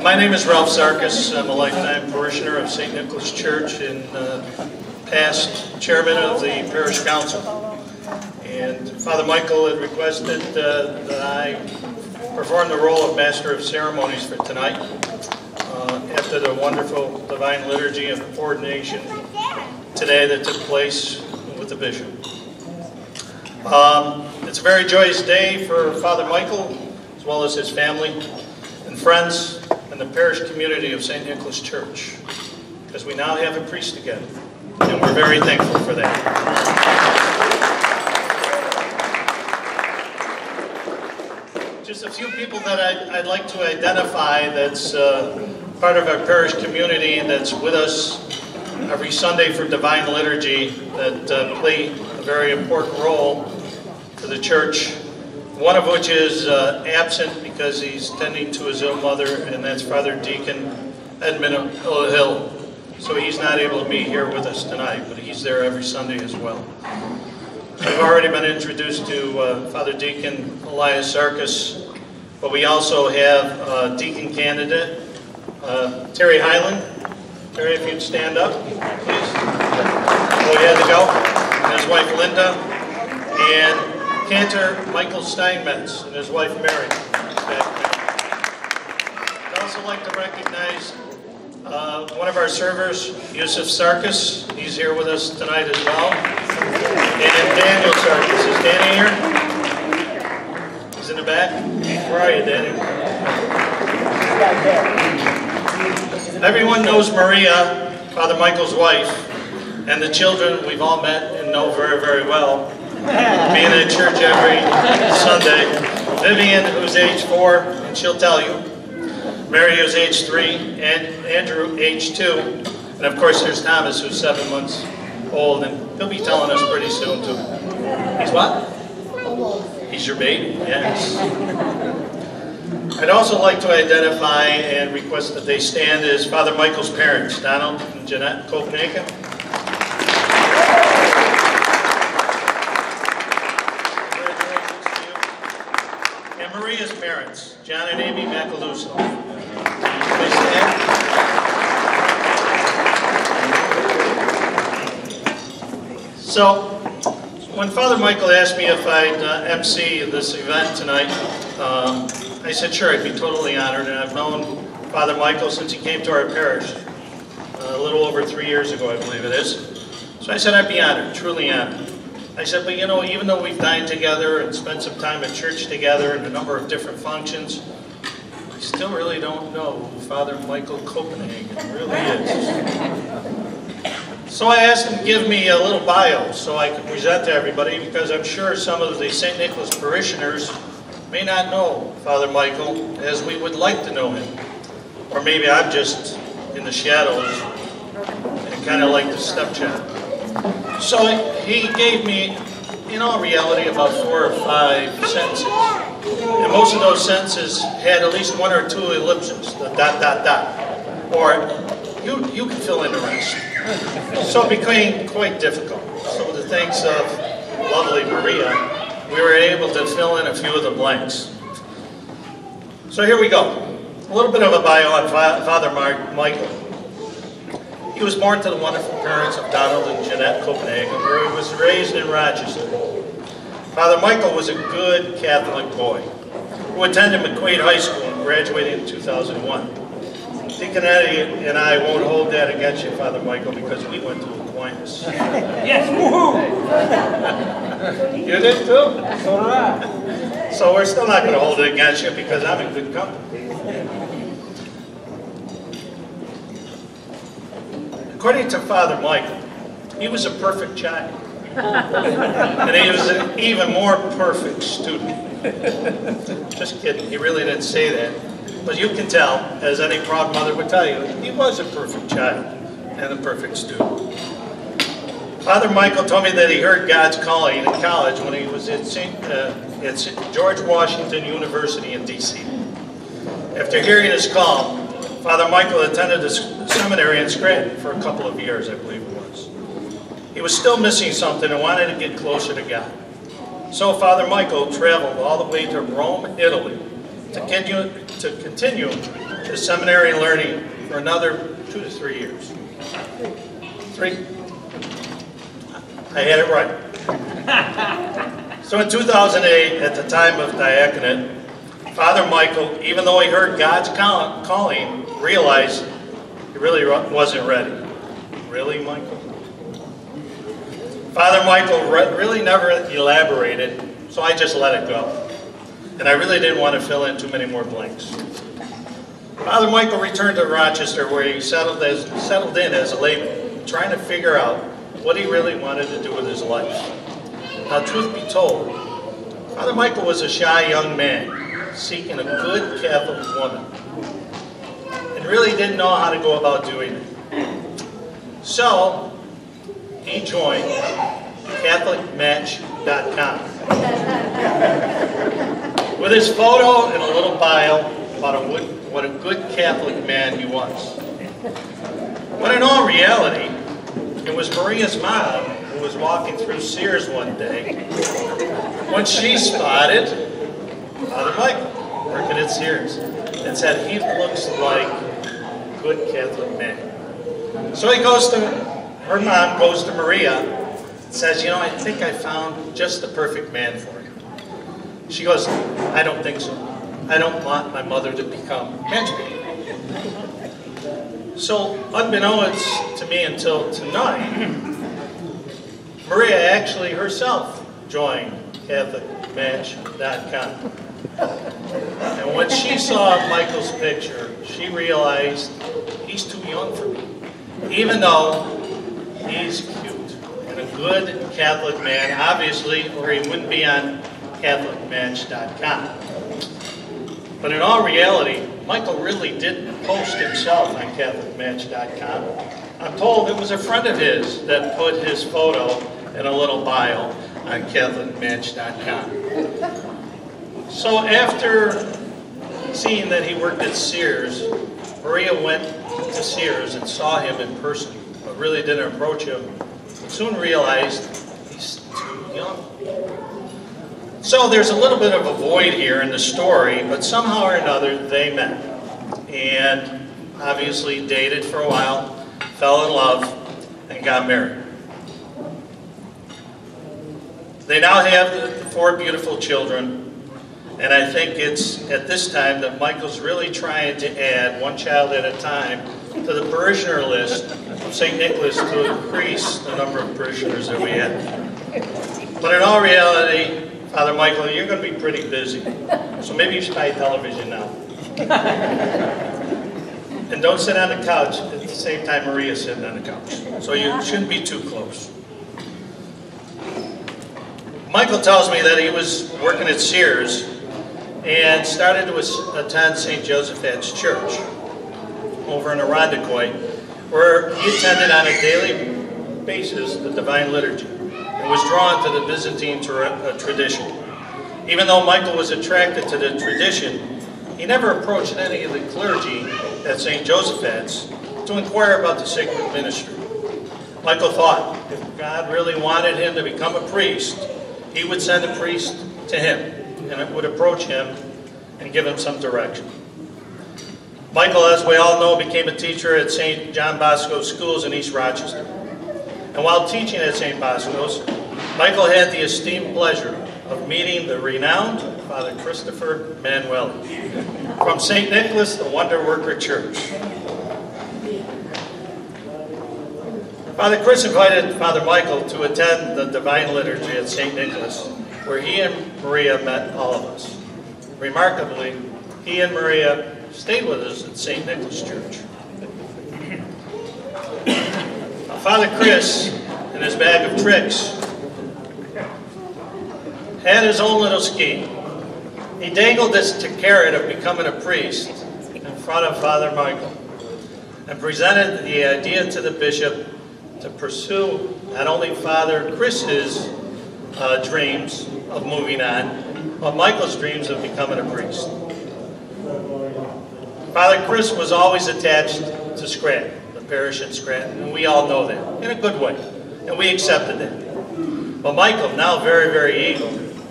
My name is Ralph Sarkis. I'm a lifetime parishioner of St. Nicholas Church and past chairman of the parish council. And Father Michael had requested that I perform the role of Master of Ceremonies for tonight after the wonderful divine liturgy of ordination today that took place with the bishop. It's a very joyous day for Father Michael, as well as his family and friends and the parish community of St. Nicholas Church, because we now have a priest again, and we're very thankful for that. Just a few people that I'd like to identify that's part of our parish community that's with us every Sunday for Divine Liturgy that play a very important role for the church. One of which is absent because he's tending to his ill mother, and that's Father Deacon Edmund Hill. So he's not able to be here with us tonight, but he's there every Sunday as well. I've already been introduced to Father Deacon Elias Sarkis, but we also have Deacon candidate Terry Highland. Terry, if you'd stand up, please. Oh, he had to go. And his wife Linda, and Cantor Michael Steinmetz and his wife Mary. I'd also like to recognize one of our servers, Yusuf Sarkis. He's here with us tonight as well. And Daniel Sarkis. Is Danny here? He's in the back? Where are you, Daniel? Everyone knows Maria, Father Michael's wife, and the children we've all met and know very, very well. Being at church every Sunday. Vivian, who's age 4, and she'll tell you. Mary, who's age 3, and Andrew, age 2. And of course there's Thomas, who's 7 months old, and he'll be telling us pretty soon too. He's what? He's your baby? Yes. I'd also like to identify and request that they stand as Father Michael's parents, Donald and Jeanette Copenhagen. Maria's parents, John and Amy Macaluso. Please stand. So, when Father Michael asked me if I'd MC this event tonight, I said sure, I'd be totally honored, and I've known Father Michael since he came to our parish a little over 3 years ago, I believe it is. So I said I'd be honored, truly honored. I said, but you know, even though we've dined together and spent some time at church together in a number of different functions, I still really don't know who Father Michael Copenhagen really is. So I asked him to give me a little bio so I could present to everybody, because I'm sure some of the St. Nicholas parishioners may not know Father Michael as we would like to know him. Or maybe I'm just in the shadows and kind of like the stepchild. So he gave me, in all reality, about 4 or 5 sentences. And most of those sentences had at least 1 or 2 ellipses, the ... Or you can fill in the rest. So it became quite difficult. So with the thanks of lovely Maria, we were able to fill in a few of the blanks. So here we go. A little bit of a bio on Father Michael. He was born to the wonderful parents of Donald and Jeanette Copenhagen, where he was raised in Rochester. Father Michael was a good Catholic boy who attended McQuaid High School and graduated in 2001. Deacon Eddie and I won't hold that against you, Father Michael, because we went to Aquinas. Yes, woohoo! You did too? So did I. So we're still not going to hold it against you because I'm in good company. According to Father Michael, he was a perfect child. And he was an even more perfect student. Just kidding, he really didn't say that. But you can tell, as any proud mother would tell you, he was a perfect child and a perfect student. Father Michael told me that he heard God's calling in college when he was at George Washington University in D.C. After hearing his call, Father Michael attended a seminary in Scranton for a couple of years, I believe it was. He was still missing something and wanted to get closer to God. So Father Michael traveled all the way to Rome, Italy, to to continue his seminary learning for another 2 to 3 years. 3? I had it right. So in 2008, at the time of diaconate, Father Michael, even though he heard God's calling, realized he really wasn't ready. Really, Michael? Father Michael really never elaborated, so I just let it go. And I really didn't want to fill in too many more blanks. Father Michael returned to Rochester, where he settled in as a layman, trying to figure out what he really wanted to do with his life. Now, truth be told, Father Michael was a shy young man seeking a good Catholic woman and really didn't know how to go about doing it. So, he joined CatholicMatch.com with his photo and a little bio about what a good Catholic man he was. But in all reality, it was Maria's mom who was walking through Sears one day when she spotted Father Michael working at Sears and said, he looks like a good Catholic man. So her mom goes to Maria and says, I think I found just the perfect man for you. She goes, I don't think so. I don't want my mother to become matchmaker. So, unbeknownst to me until tonight, Maria actually herself joined CatholicMatch.com. And when she saw Michael's picture, she realized he's too young for me. Even though he's cute and a good Catholic man, obviously, or he wouldn't be on CatholicMatch.com. But in all reality, Michael really didn't post himself on CatholicMatch.com. I'm told it was a friend of his that put his photo and a little bio on CatholicMatch.com. So after seeing that he worked at Sears, Maria went to Sears and saw him in person, but really didn't approach him. Soon realized he's too young. So there's a little bit of a void here in the story, but somehow or another they met. And obviously dated for a while, fell in love, and got married. They now have 4 beautiful children, and I think it's at this time that Michael's really trying to add one child at a time to the parishioner list of St. Nicholas to increase the number of parishioners that we have. But in all reality, Father Michael, you're going to be pretty busy, so maybe you should buy television now. And don't sit on the couch at the same time Maria's sitting on the couch, so you shouldn't be too close. Michael tells me that he was working at Sears and started to attend St. Joseph's Church over in Irondequoit, where he attended on a daily basis the Divine Liturgy and was drawn to the Byzantine tradition. Even though Michael was attracted to the tradition, he never approached any of the clergy at St. Joseph's to inquire about the sacred ministry. Michael thought if God really wanted him to become a priest, he would send a priest to him and would approach him and give him some direction. Michael, as we all know, became a teacher at St. John Bosco Schools in East Rochester. And while teaching at St. Bosco's, Michael had the esteemed pleasure of meeting the renowned Father Christopher Manueli from St. Nicholas, the Wonder Worker Church. Father Chris invited Father Michael to attend the Divine Liturgy at St. Nicholas, where he and Maria met all of us. Remarkably, he and Maria stayed with us at St. Nicholas Church. Father Chris, in his bag of tricks, had his own little scheme. He dangled this carrot of becoming a priest in front of Father Michael and presented the idea to the bishop to pursue not only Father Chris's dreams of moving on, but Michael's dreams of becoming a priest. Father Chris was always attached to Scranton, the parish in Scranton, and we all know that, in a good way, and we accepted that. But Michael, now very, very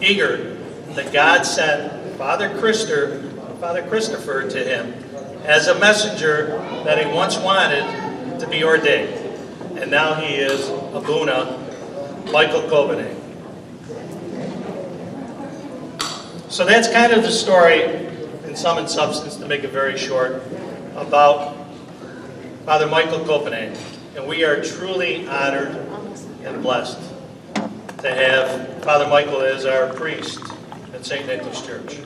eager that God sent Father Father Christopher to him as a messenger that he once wanted to be ordained. And now he is Abuna Michael Copenhagen. So that's kind of the story, in sum and substance, to make it very short, about Father Michael Copenhagen. And we are truly honored and blessed to have Father Michael as our priest at St. Nicholas Church.